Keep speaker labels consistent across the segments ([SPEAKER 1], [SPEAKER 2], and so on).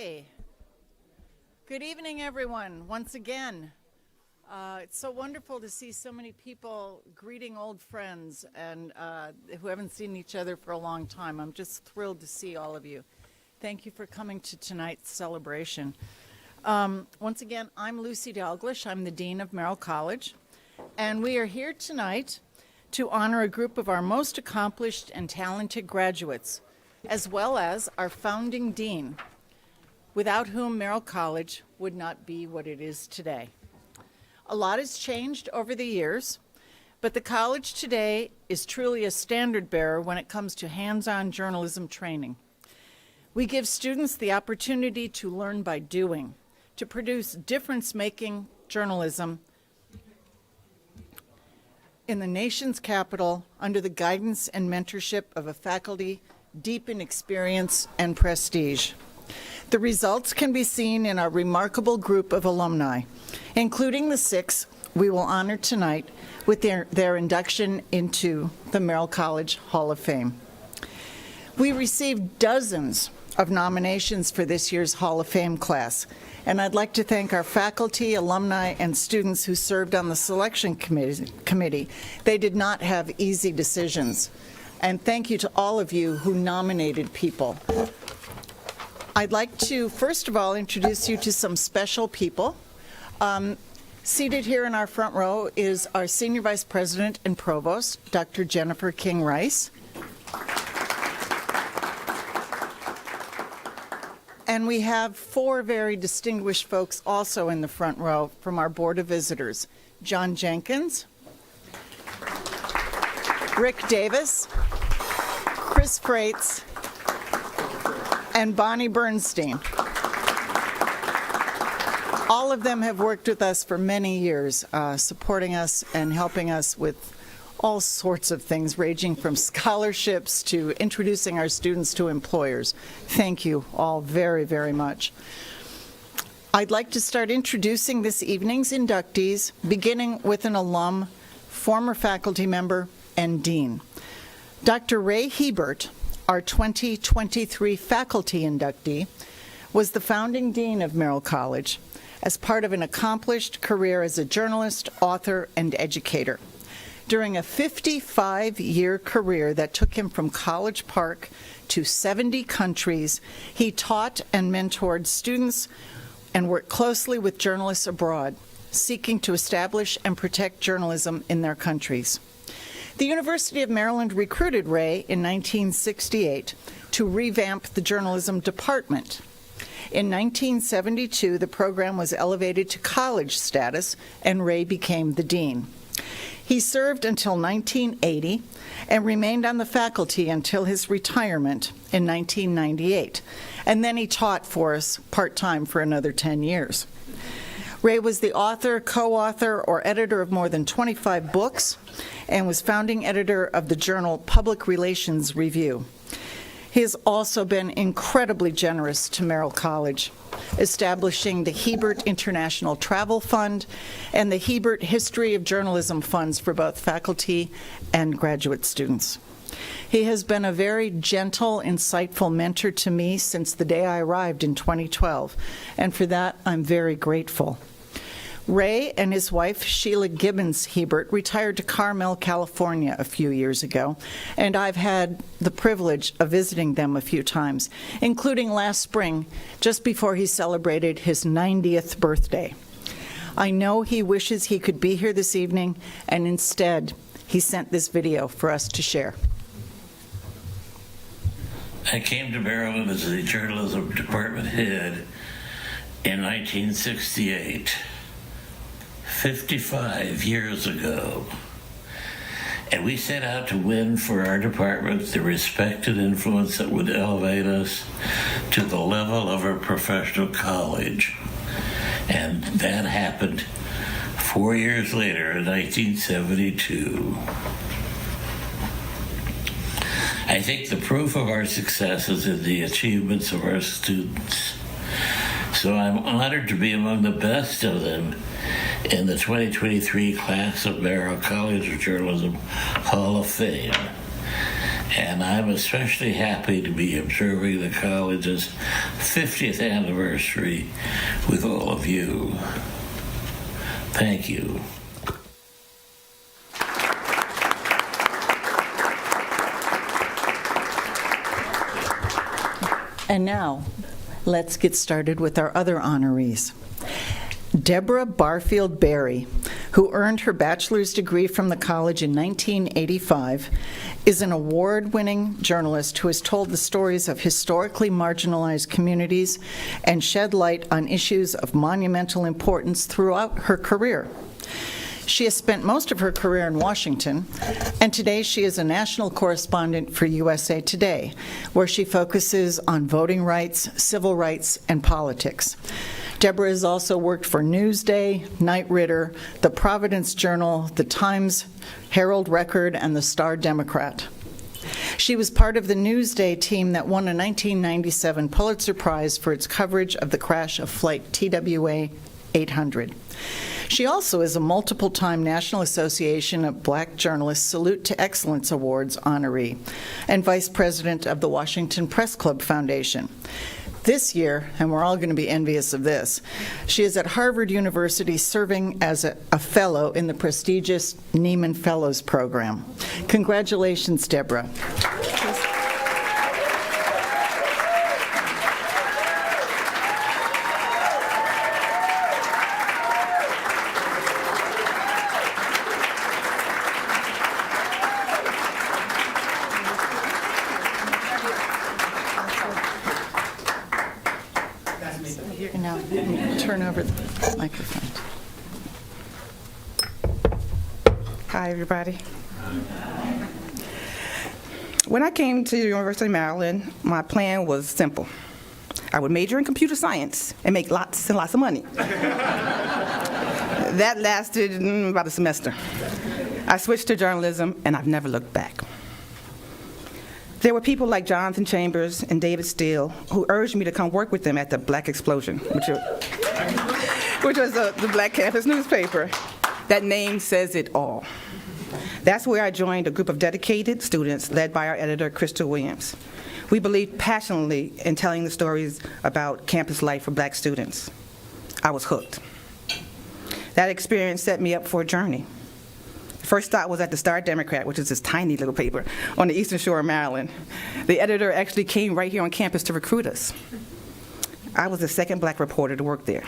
[SPEAKER 1] Okay. Good evening, everyone, once again. It's so wonderful to see so many people greeting old friends and who haven't seen each other for a long time. I'm just thrilled to see all of you. Thank you for coming to tonight's celebration. Once again, I'm Lucy Dalglish. I'm the Dean of Merrill College, and we are here tonight to honor a group of our most accomplished and talented graduates, as well as our founding dean, without whom Merrill College would not be what it is today. A lot has changed over the years, but the college today is truly a standard bearer when it comes to hands-on journalism training. We give students the opportunity to learn by doing, to produce difference-making journalism in the nation's capital under the guidance and mentorship of a faculty deep in experience and prestige. The results can be seen in our remarkable group of alumni, including the 6 we will honor tonight with their induction into the Merrill College Hall of Fame. We received dozens of nominations for this year's Hall of Fame class, and I'd like to thank our faculty, alumni, and students who served on the selection committee. They did not have easy decisions. And thank you to all of you who nominated people. I'd like to, first of all, introduce you to some special people. Seated here in our front row is our Senior Vice President and Provost, Dr. Jennifer King Rice. And we have 4 very distinguished folks also in the front row from our Board of Visitors. John Jenkins, Rick Davis, Chris Freitz, and Bonnie Bernstein. All of them have worked with us for many years, supporting us and helping us with all sorts of things, ranging from scholarships to introducing our students to employers. Thank you all very, very much. I'd like to start introducing this evening's inductees, beginning with an alum, former faculty member, and dean. Dr. Ray Hebert, our 2023 faculty inductee, was the founding dean of Merrill College as part of an accomplished career as a journalist, author, and educator. During a 55-year career that took him from College Park to 70 countries, he taught and mentored students and worked closely with journalists abroad, seeking to establish and protect journalism in their countries. The University of Maryland recruited Ray in 1968 to revamp the journalism department. In 1972, the program was elevated to college status, and Ray became the dean. He served until 1980 and remained on the faculty until his retirement in 1998, and then he taught for us part-time for another 10 years. Ray was the author, co-author, or editor of more than 25 books and was founding editor of the journal Public Relations Review. He has also been incredibly generous to Merrill College, establishing the Hebert International Travel Fund and the Hebert History of Journalism funds for both faculty and graduate students. He has been a very gentle, insightful mentor to me since the day I arrived in 2012, and for that, I'm very grateful. Ray and his wife, Sheila Gibbons Hebert, retired to Carmel, California a few years ago, and I've had the privilege of visiting them a few times, including last spring, just before he celebrated his 90th birthday. I know he wishes he could be here this evening, and instead, he sent this video for us to share.
[SPEAKER 2] I came to Merrill as the journalism department head in 1968. 55 years ago, and we set out to win for our department the respect and influence that would elevate us to the level of a professional college. And that happened 4 years later in 1972. I think the proof of our success is in the achievements of our students. So I'm honored to be among the best of them in the 2023 class of Merrill College of Journalism Hall of Fame. And I'm especially happy to be observing the college's 50th anniversary with all of you. Thank you.
[SPEAKER 1] And now, let's get started with our other honorees. Deborah Barfield Berry, who earned her bachelor's degree from the college in 1985, is an award-winning journalist who has told the stories of historically marginalized communities and shed light on issues of monumental importance throughout her career. She has spent most of her career in Washington, and today she is a national correspondent for USA Today, where she focuses on voting rights, civil rights, and politics. Deborah has also worked for Newsday, Knight Ridder, the Providence Journal, the Times Herald Record, and the Star Democrat. She was part of the Newsday team that won a 1997 Pulitzer Prize for its coverage of the crash of Flight TWA 800. She also is a multiple-time National Association of Black Journalists Salute to Excellence Awards honoree and vice president of the Washington Press Club Foundation. This year, and we're all going to be envious of this, she is at Harvard University serving as a fellow in the prestigious Nieman Fellows Program. Congratulations, Deborah. And now turn over the microphone.
[SPEAKER 3] Hi, everybody. When I came to the University of Maryland, my plan was simple. I would major in computer science and make lots and lots of money. That lasted about a semester. I switched to journalism, and I've never looked back. There were people like Jonathan Chambers and David Steele who urged me to come work with them at the Black Explosion, which was the Black campus newspaper. That name says it all. That's where I joined a group of dedicated students led by our editor, Crystal Williams. We believed passionately in telling the stories about campus life for Black students. I was hooked. That experience set me up for a journey. First stop was at the Star Democrat, which is this tiny little paper on the Eastern Shore of Maryland. The editor actually came right here on campus to recruit us. I was the second Black reporter to work there.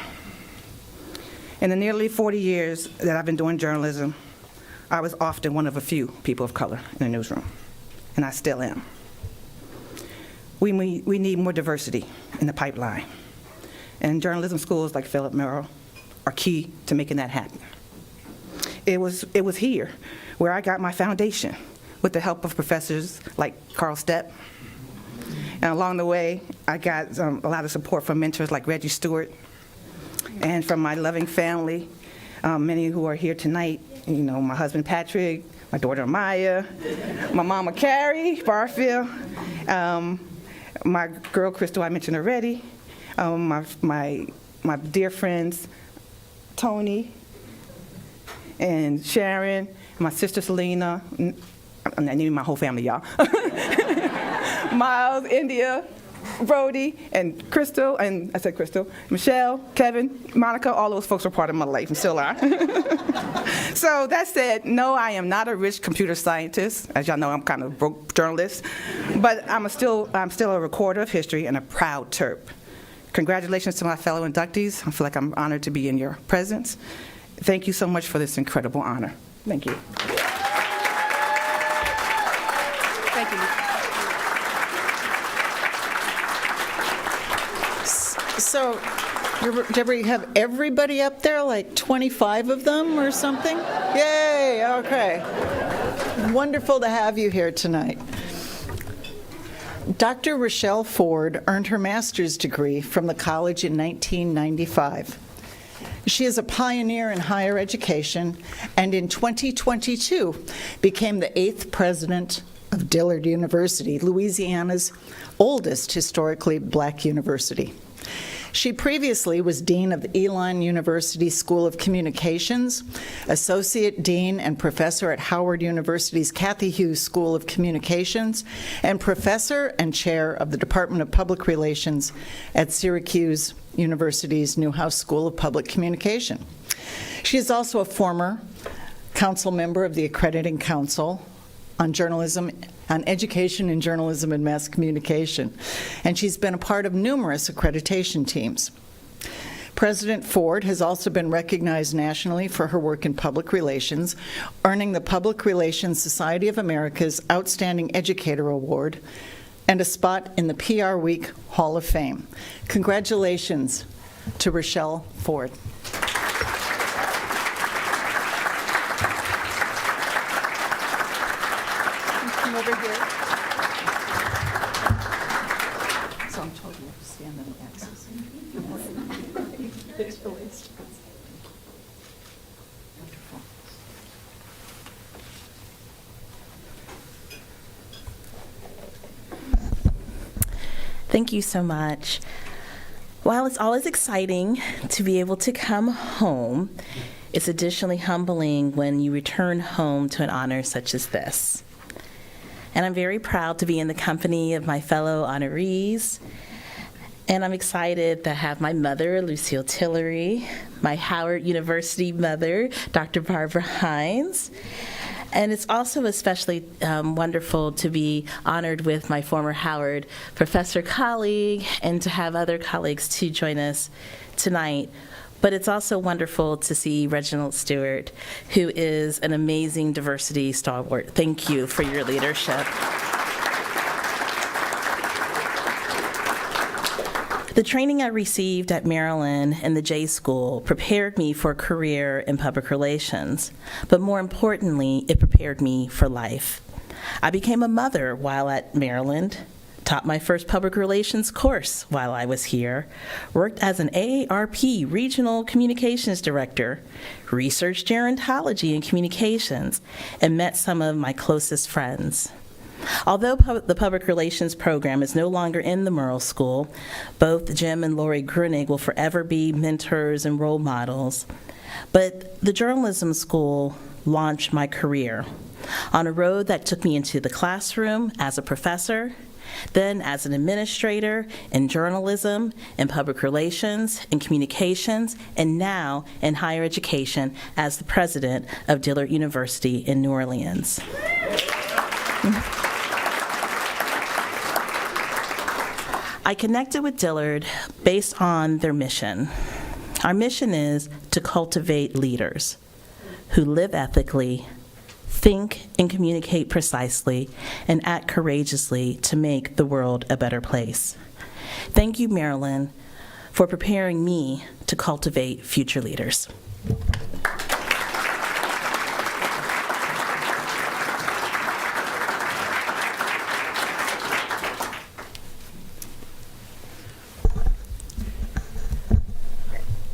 [SPEAKER 3] In the nearly 40 years that I've been doing journalism, I was often one of a few people of color in the newsroom, and I still am. We need more diversity in the pipeline, and journalism schools like Philip Merrill are key to making that happen. It was here where I got my foundation with the help of professors like Carl Stepp. And along the way, I got a lot of support from mentors like Reggie Stewart and from my loving family, many who are here tonight. You know, my husband Patrick, my daughter Maya, my mama Carrie Barfield, my girl Crystal I mentioned already, my dear friends Tony and Sharon, my sister Selena. I'm naming my whole family, y'all. Miles, India, Brody, and Crystal, and I said Crystal, Michelle, Kevin, Monica, all those folks are part of my life and still are. So that said, no, I am not a rich computer scientist. As y'all know, I'm kind of a broke journalist, but I'm still a recorder of history and a proud Terp. Congratulations to my fellow inductees. I feel like I'm honored to be in your presence. Thank you so much for this incredible honor. Thank you. Thank you.
[SPEAKER 1] So, Deborah, you have everybody up there, like 25 of them or something? Yay, okay. Wonderful to have you here tonight. Dr. Rochelle Ford earned her master's degree from the college in 1995. She is a pioneer in higher education, and in 2022 became the 8th president of Dillard University, Louisiana's oldest historically Black university. She previously was Dean of the Elon University School of Communications, Associate Dean and Professor at Howard University's Cathy Hughes School of Communications, and Professor and Chair of the Department of Public Relations at Syracuse University's Newhouse School of Public Communication. She is also a former council member of the Accrediting Council on Education in Journalism and Mass Communication, and she's been a part of numerous accreditation teams. President Ford has also been recognized nationally for her work in public relations, earning the Public Relations Society of America's Outstanding Educator Award and a spot in the PR Week Hall of Fame. Congratulations to Rochelle Ford. Come over here. So I'm told you have to stand on the axis. Congratulations. Wonderful.
[SPEAKER 4] Thank you so much. While it's always exciting to be able to come home, it's additionally humbling when you return home to an honor such as this. And I'm very proud to be in the company of my fellow honorees. And I'm excited to have my mother, Lucille Tillery, my Howard University mother, Dr. Barbara Hines. And it's also especially wonderful to be honored with my former Howard professor colleague and to have other colleagues to join us tonight. But it's also wonderful to see Reginald Stewart, who is an amazing diversity stalwart. Thank you for your leadership. The training I received at Merrill and the J School prepared me for a career in public relations, but more importantly, it prepared me for life. I became a mother while at Maryland, taught my first public relations course while I was here, worked as an AARP Regional Communications Director, researched gerontology and communications, and met some of my closest friends. Although the public relations program is no longer in the Merrill School, both Jim and Lori Grunig will forever be mentors and role models. But the journalism school launched my career on a road that took me into the classroom as a professor, then as an administrator in journalism, in public relations, in communications, and now in higher education as the president of Dillard University in New Orleans. I connected with Dillard based on their mission. Our mission is to cultivate leaders who live ethically, think and communicate precisely, and act courageously to make the world a better place. Thank you, Marilyn, for preparing me to cultivate future leaders.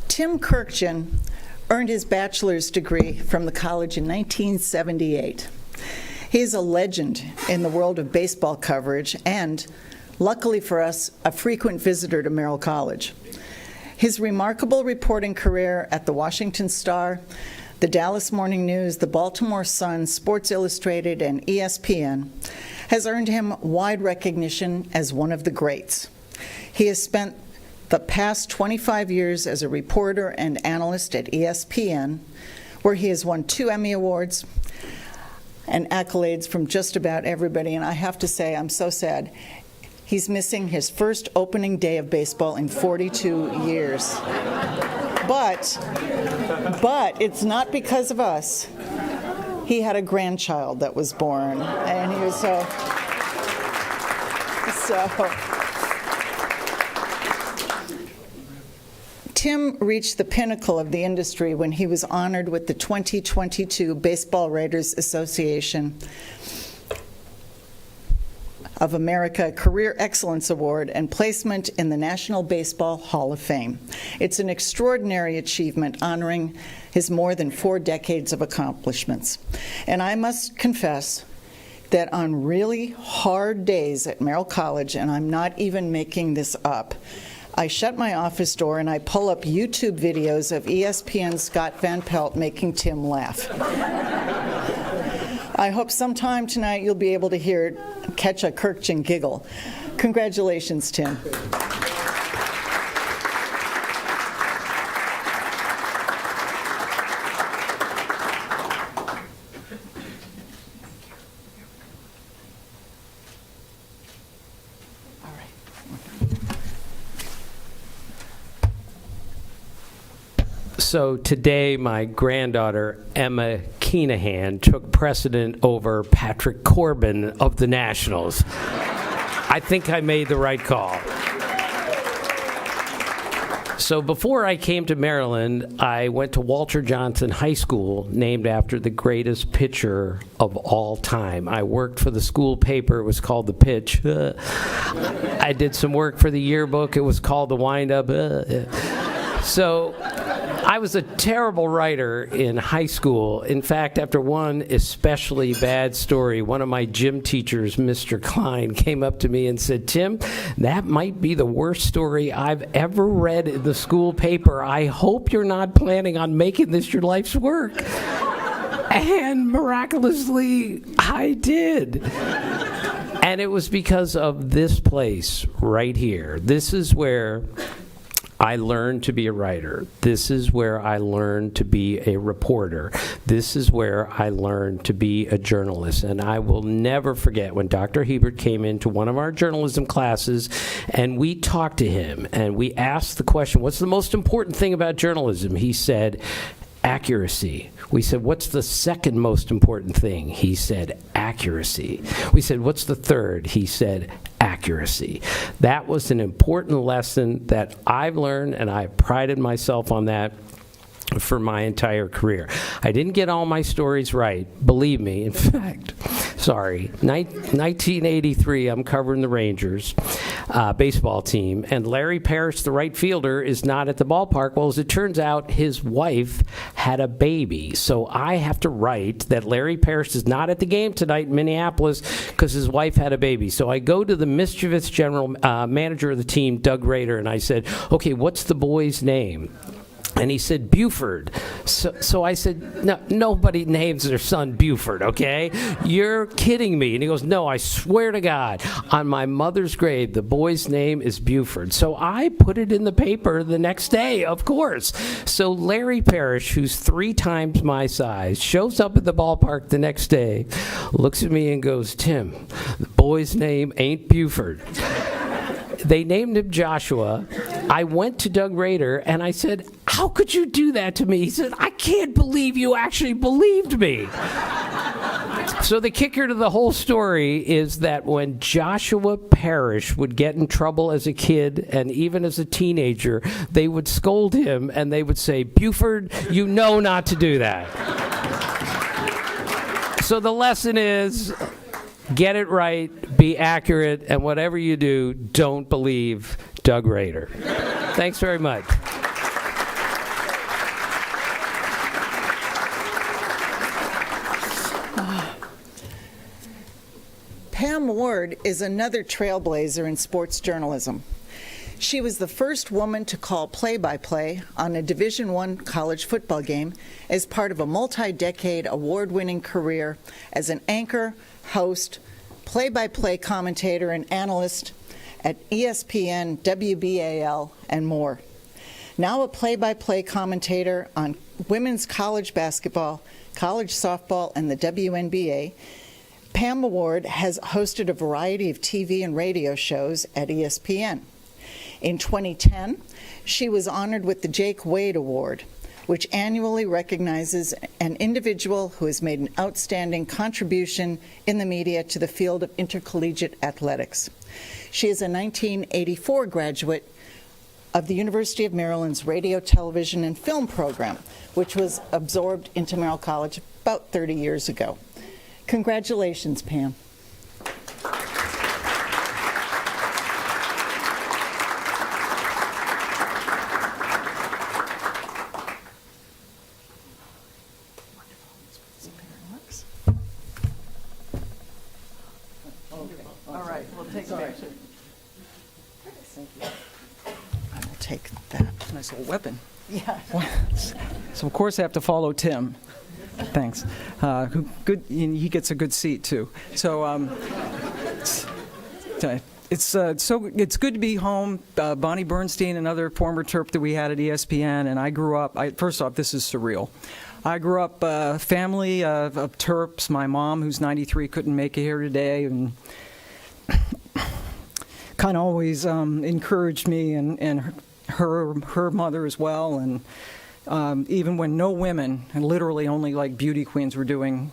[SPEAKER 1] Tim Kirkjian earned his bachelor's degree from the college in 1978. He is a legend in the world of baseball coverage and, luckily for us, a frequent visitor to Merrill College. His remarkable reporting career at the Washington Star, the Dallas Morning News, the Baltimore Sun, Sports Illustrated, and ESPN has earned him wide recognition as one of the greats. He has spent the past 25 years as a reporter and analyst at ESPN, where he has won 2 Emmy Awards and accolades from just about everybody. And I have to say, I'm so sad. He's missing his first opening day of baseball in 42 years. But it's not because of us. He had a grandchild that was born, and he was so. Tim reached the pinnacle of the industry when he was honored with the 2022 Baseball Writers Association of America Career Excellence Award and placement in the National Baseball Hall of Fame. It's an extraordinary achievement honoring his more than 4 decades of accomplishments. And I must confess that on really hard days at Merrill College, and I'm not even making this up, I shut my office door and I pull up YouTube videos of ESPN's Scott Van Pelt making Tim laugh. I hope sometime tonight you'll be able to catch a Kirkjian giggle. Congratulations, Tim.
[SPEAKER 5] So today, my granddaughter, Emma Keenahan, took precedent over Patrick Corbin of the Nationals. I think I made the right call. So before I came to Maryland, I went to Walter Johnson High School, named after the greatest pitcher of all time. I worked for the school paper. It was called The Pitch. I did some work for the yearbook. It was called The Windup. So I was a terrible writer in high school. In fact, after one especially bad story, one of my gym teachers, Mr. Klein, came up to me and said, "Tim, that might be the worst story I've ever read in the school paper. I hope you're not planning on making this your life's work." And miraculously, I did. And it was because of this place right here. This is where I learned to be a writer. This is where I learned to be a reporter. This is where I learned to be a journalist. And I will never forget when Dr. Hebert came into one of our journalism classes and we talked to him and we asked the question, what's the most important thing about journalism? He said, accuracy. We said, what's the second most important thing? He said, accuracy. We said, what's the third? He said, accuracy. That was an important lesson that I've learned, and I prided myself on that for my entire career. I didn't get all my stories right, believe me. In fact, 1983, I'm covering the Rangers baseball team, and Larry Parrish, the right fielder, is not at the ballpark. Well, as it turns out, his wife had a baby. So I have to write that Larry Parrish is not at the game tonight in Minneapolis because his wife had a baby. So I go to the mischievous general manager of the team, Doug Rader, and I said, okay, what's the boy's name? And he said, Buford. So I said, no, nobody names their son Buford, okay? You're kidding me. And he goes, no, I swear to God, on my mother's grave, the boy's name is Buford. So I put it in the paper the next day, of course. So Larry Parrish, who's 3 times my size, shows up at the ballpark the next day, looks at me and goes, Tim, the boy's name ain't Buford. They named him Joshua. I went to Doug Rader and I said, how could you do that to me? He said, I can't believe you actually believed me. So the kicker to the whole story is that when Joshua Parrish would get in trouble as a kid and even as a teenager, they would scold him and they would say, Buford, you know not to do that. So the lesson is, get it right, be accurate, and whatever you do, don't believe Doug Rader. Thanks very much.
[SPEAKER 1] Pam Ward is another trailblazer in sports journalism. She was the first woman to call play-by-play on a Division I college football game as part of a multi-decade award-winning career as an anchor, host, play-by-play commentator, and analyst at ESPN, WBAL, and more. Now a play-by-play commentator on women's college basketball, college softball, and the WNBA, Pam Ward has hosted a variety of TV and radio shows at ESPN. In 2010, she was honored with the Jake Wade Award, which annually recognizes an individual who has made an outstanding contribution in the media to the field of intercollegiate athletics. She is a 1984 graduate of the University of Maryland's radio, television, and film program, which was absorbed into Merrill College about 30 years ago. Congratulations, Pam. All right, we'll take a picture. Thank you. take that.
[SPEAKER 6] Nice little weapon.
[SPEAKER 1] Yeah.
[SPEAKER 6] So of course I have to follow Tim. Thanks. Good. He gets a good seat too. So it's good to be home. Bonnie Bernstein, another former Terp that we had at ESPN, and I grew up. First off, this is surreal. I grew up family of Terps. My mom, who's 93, couldn't make it here today, and kind of always encouraged me, and her mother as well, and even when no women, and literally only like beauty queens were doing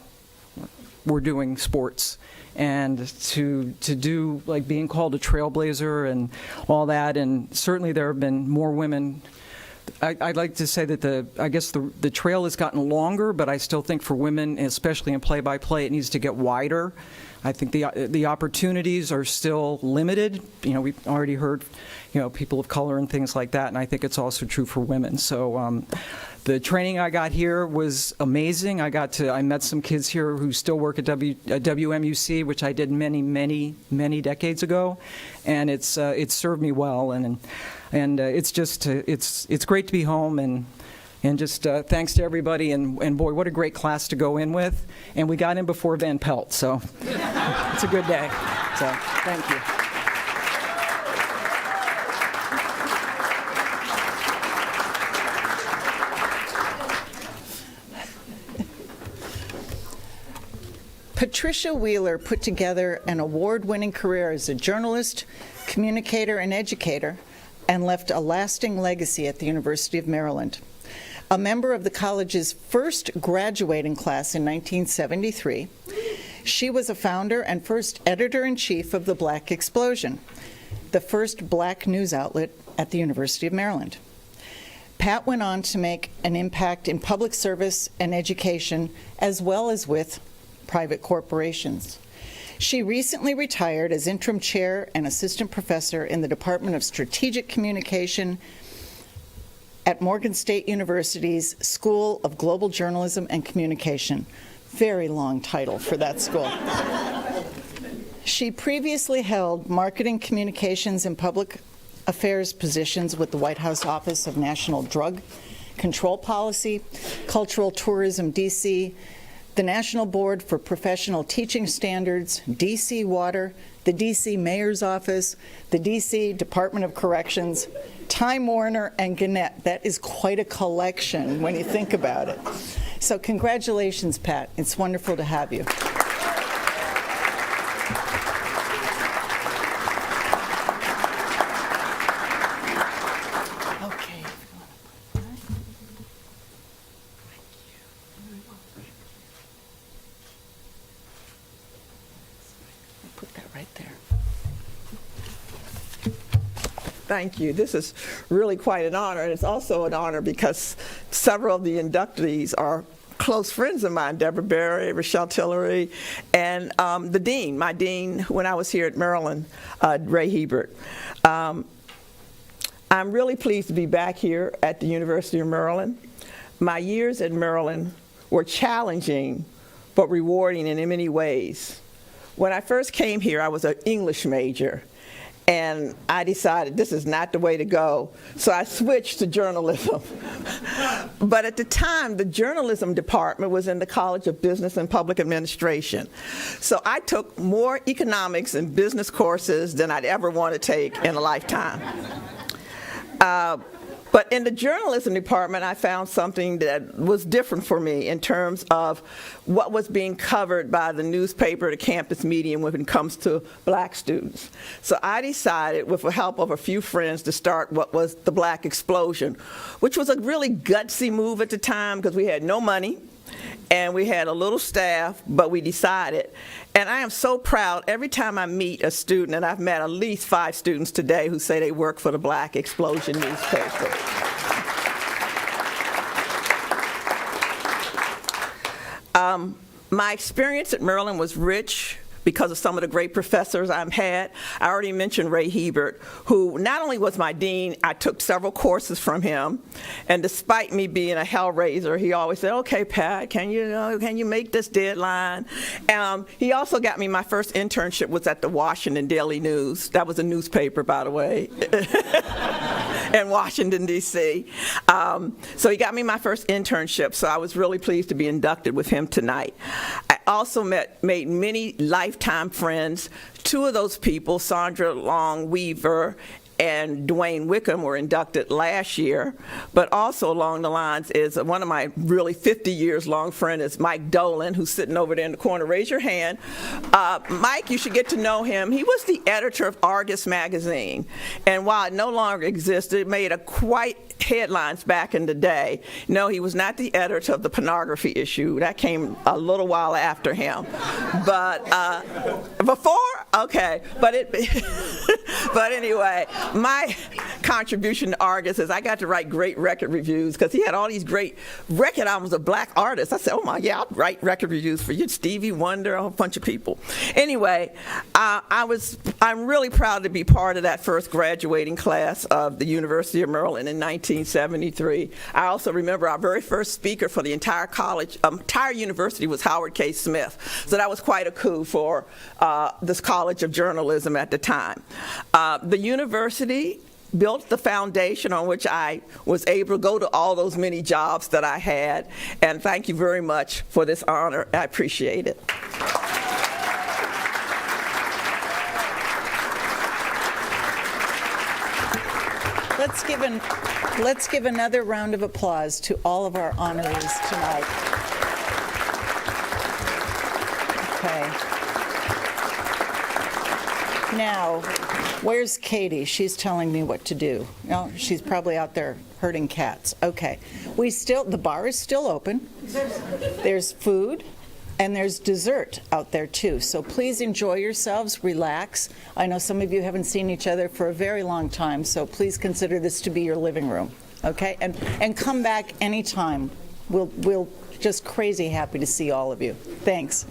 [SPEAKER 6] sports, and to do like being called a trailblazer and all that, and certainly there have been more women. I'd like to say that the trail has gotten longer, but I still think for women, especially in play-by-play, it needs to get wider. I think the opportunities are still limited. We've already heard, people of color and things like that, and I think it's also true for women. So the training I got here was amazing. I met some kids here who still work at WMUC, which I did many, many, many decades ago, and it's served me well, and it's just it's great to be home, and just thanks to everybody, and boy, what a great class to go in with, and we got in before Van Pelt, so it's a good day. So thank you.
[SPEAKER 1] Patricia Wheeler put together an award-winning career as a journalist, communicator, and educator, and left a lasting legacy at the University of Maryland. A member of the college's first graduating class in 1973, she was a founder and first editor-in-chief of the Black Explosion, the first black news outlet at the University of Maryland. Pat went on to make an impact in public service and education, as well as with private corporations. She recently retired as interim chair and assistant professor in the Department of Strategic Communication at Morgan State University's School of Global Journalism and Communication. Very long title for that school. She previously held marketing, communications, and public affairs positions with the White House Office of National Drug Control Policy, Cultural Tourism, D.C., the National Board for Professional Teaching Standards, D.C. Water, the D.C. Mayor's Office, the D.C. Department of Corrections, Time Warner, and Gannett. That is quite a collection when you think about it. So congratulations, Pat. It's wonderful to have you.
[SPEAKER 7] Thank you. This is really quite an honor, and it's also an honor because several of the inductees are close friends of mine, Deborah Berry, Rochelle Tillery, and the dean, my dean when I was here at Maryland, Ray Hebert. I'm really pleased to be back here at the University of Maryland. My years at Maryland were challenging but rewarding in many ways. When I first came here, I was an English major. And I decided this is not the way to go, so I switched to journalism. But at the time, the journalism department was in the College of Business and Public Administration. So I took more economics and business courses than I'd ever want to take in a lifetime. But in the journalism department, I found something that was different for me in terms of what was being covered by the newspaper, the campus media, when it comes to black students. So I decided, with the help of a few friends, to start what was the Black Explosion, which was a really gutsy move at the time because we had no money and we had a little staff, but we decided. And I am so proud every time I meet a student, and I've met at least 5 students today who say they work for the Black Explosion newspaper. My experience at Merrill was rich because of some of the great professors I've had. I already mentioned Ray Hebert, who not only was my dean, I took several courses from him, and despite me being a hellraiser, he always said, "Okay, Pat, can you make this deadline?" He also got me, my first internship was at the Washington Daily News. That was a newspaper, by the way. in Washington, D.C. So he got me my first internship, so I was really pleased to be inducted with him tonight. I also made many lifetime friends. Two of those people, Sandra Long Weaver and Dwayne Wickham, were inducted last year, but also along the lines is one of my really 50 years long friend is Mike Dolan, who's sitting over there in the corner. Raise your hand. Mike, you should get to know him. He was the editor of Argus magazine, and while it no longer exists, it made quite headlines back in the day. No, he was not the editor of the pornography issue. That came a little while after him. But before? Okay. But anyway, my contribution to Argus is I got to write great record reviews because he had all these great record albums of black artists. I said, oh my, yeah, I'll write record reviews for you, Stevie Wonder, a whole bunch of people. Anyway, I'm really proud to be part of that first graduating class of the University of Maryland in 1973. I also remember our very first speaker for the entire university was Howard K. Smith. So that was quite a coup for this College of Journalism at the time. The university built the foundation on which I was able to go to all those many jobs that I had, and thank you very much for this honor. I appreciate it.
[SPEAKER 1] Let's give another round of applause to all of our honorees tonight. Okay. Now, where's Katie? She's telling me what to do. No, she's probably out there herding cats. Okay. The bar is still open. There's food. And there's dessert out there, too. So please enjoy yourselves, relax. I know some of you haven't seen each other for a very long time, so please consider this to be your living room, okay? And come back anytime. We'll just crazy happy to see all of you. Thanks.